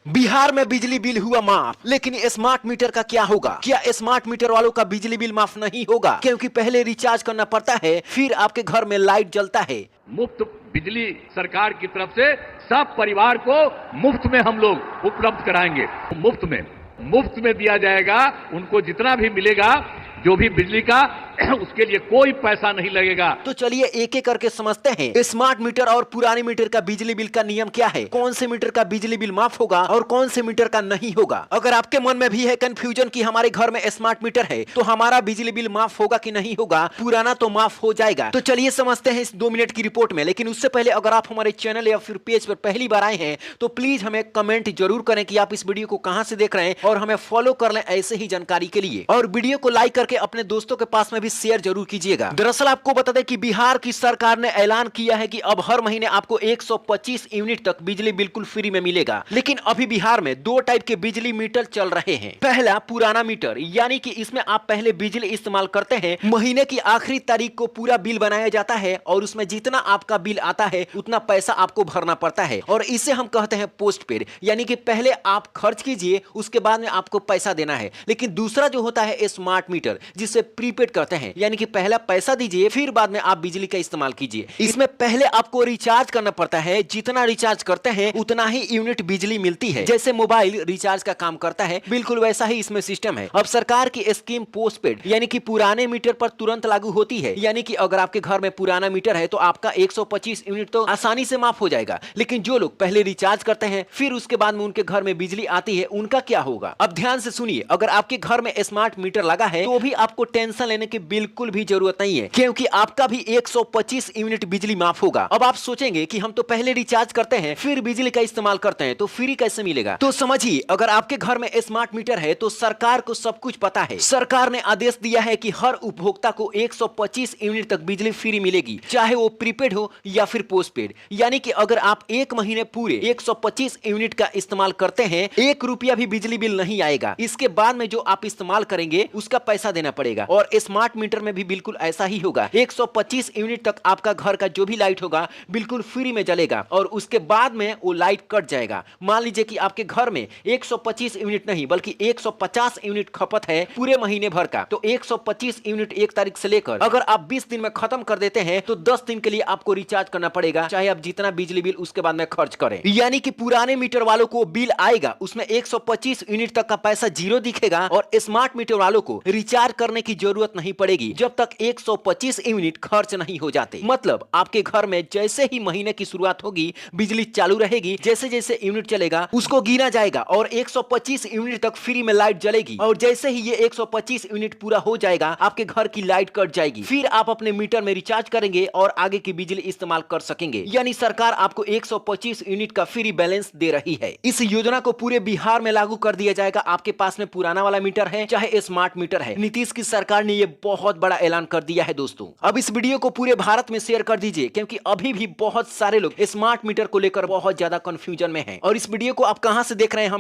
बिहार में बिजली बिल हुआ माफ, लेकिन स्मार्ट मीटर का क्या होगा? क्या स्मार्ट मीटर वालों का बिजली बिल माफ नहीं होगा? क्योंकि पहले रिचार्ज करना पड़ता है, फिर आपके घर में लाइट जलता है। मुफ्त बिजली सरकार की तरफ से सब परिवार को मुफ्त में हम लोग उपलब्ध कराएंगे। मुफ्त में दिया जाएगा। उनको जितना भी मिलेगा, जो भी बिजली का, उसके लिए कोई पैसा नहीं लगेगा। तो चलिए एक एक करके समझते हैं स्मार्ट मीटर और पुराने मीटर का बिजली बिल का नियम क्या है, कौन से मीटर का बिजली बिल माफ होगा और कौन से मीटर का नहीं होगा। अगर आपके मन में भी है कंफ्यूजन कि हमारे घर में स्मार्ट मीटर है तो हमारा बिजली बिल माफ होगा कि नहीं होगा, पुराना तो माफ हो जाएगा, तो चलिए समझते हैं इस 2 मिनट की रिपोर्ट में। लेकिन उससे पहले अगर आप हमारे चैनल या फिर पेज पर पहली बार आए हैं तो प्लीज हमें कमेंट जरूर करें कि आप इस वीडियो को कहां से देख रहे हैं और हमें फॉलो कर लें ऐसे ही जानकारी के लिए, और वीडियो को लाइक करके अपने दोस्तों के पास में भी शेयर जरूर कीजिएगा। दरअसल आपको बता दें कि बिहार की सरकार ने ऐलान किया है कि अब हर महीने आपको 125 यूनिट तक बिजली बिल्कुल फ्री में मिलेगा। लेकिन अभी बिहार में 2 टाइप के बिजली मीटर चल रहे हैं। पहला पुराना मीटर, यानी कि इसमें आप पहले बिजली इस्तेमाल करते हैं, महीने की आखिरी तारीख को पूरा बिल बनाया जाता है और उसमें जितना आपका बिल आता है उतना पैसा आपको भरना पड़ता है, और इसे हम कहते हैं पोस्ट पेड, यानी कि पहले आप खर्च कीजिए उसके बाद में आपको पैसा देना है। लेकिन दूसरा जो होता है स्मार्ट मीटर, जिसे प्रीपेड कहते हैं, यानी कि पहला पैसा दीजिए फिर बाद में आप बिजली का इस्तेमाल कीजिए। इसमें पहले आपको रिचार्ज करना पड़ता है, जितना रिचार्ज करते हैं उतना ही यूनिट बिजली मिलती है। जैसे मोबाइल रिचार्ज का काम करता है, बिल्कुल वैसा ही इसमें सिस्टम है। अब सरकार की स्कीम पोस्ट पेड यानी कि पुराने मीटर पर तुरंत लागू होती है, यानी कि अगर आपके घर में पुराना मीटर है तो आपका 125 यूनिट तो आसानी से माफ हो जाएगा। लेकिन जो लोग पहले रिचार्ज करते हैं फिर उसके बाद में उनके घर में बिजली आती है, उनका क्या होगा? अब ध्यान से सुनिए, अगर आपके घर में स्मार्ट मीटर लगा है तो भी आपको टेंशन लेने की बिल्कुल भी जरूरत नहीं है, क्योंकि आपका भी 125 यूनिट बिजली माफ होगा। अब आप सोचेंगे कि हम तो पहले रिचार्ज करते हैं फिर बिजली का इस्तेमाल करते हैं तो फ्री कैसे मिलेगा? तो समझिए, अगर आपके घर में स्मार्ट मीटर है तो सरकार को सब कुछ पता है। सरकार ने आदेश दिया है कि हर उपभोक्ता को 125 यूनिट तक बिजली फ्री मिलेगी, चाहे वो प्रीपेड हो या फिर पोस्ट पेड। यानी कि अगर आप एक महीने पूरे 125 यूनिट का इस्तेमाल करते हैं, 1 रुपया भी बिजली बिल नहीं आएगा। इसके बाद में जो आप इस्तेमाल करेंगे उसका पैसा देना पड़ेगा। और स्मार्ट मीटर में भी बिल्कुल ऐसा ही होगा, 125 यूनिट तक आपका घर का जो भी लाइट होगा बिल्कुल फ्री में जलेगा और उसके बाद में वो लाइट कट जाएगा। मान लीजिए कि आपके घर में 125 यूनिट नहीं बल्कि 150 यूनिट खपत है पूरे महीने भर का, तो 125 यूनिट 1 तारीख से लेकर अगर आप 20 दिन में खत्म कर देते हैं तो 10 दिन के लिए आपको रिचार्ज करना पड़ेगा, चाहे आप जितना बिजली बिल उसके बाद में खर्च करें। यानी कि पुराने मीटर वालों को बिल आएगा, उसमें 125 यूनिट तक का पैसा जीरो दिखेगा, और स्मार्ट मीटर वालों को रिचार्ज करने की जरूरत नहीं पड़ेगी जब तक 125 यूनिट खर्च नहीं हो जाते। मतलब आपके घर में जैसे ही महीने की शुरुआत होगी बिजली चालू रहेगी, जैसे जैसे यूनिट चलेगा उसको गिना जाएगा और 125 यूनिट तक फ्री में लाइट जलेगी, और जैसे ही ये 125 यूनिट पूरा हो जाएगा आपके घर की लाइट कट जाएगी। फिर आप अपने मीटर में रिचार्ज करेंगे और आगे की बिजली इस्तेमाल कर सकेंगे। यानी सरकार आपको 125 यूनिट का फ्री बैलेंस दे रही है। इस योजना को पूरे बिहार में लागू कर दिया जाएगा। आपके पास में पुराना वाला मीटर है चाहे स्मार्ट मीटर है, नीतीश की सरकार ने ये बहुत बड़ा ऐलान कर दिया है दोस्तों। अब इस वीडियो को पूरे भारत में शेयर कर दीजिए, क्योंकि अभी भी बहुत सारे लोग स्मार्ट मीटर को लेकर बहुत ज्यादा कंफ्यूजन में हैं। और इस वीडियो को आप कहां से देख रहे हैं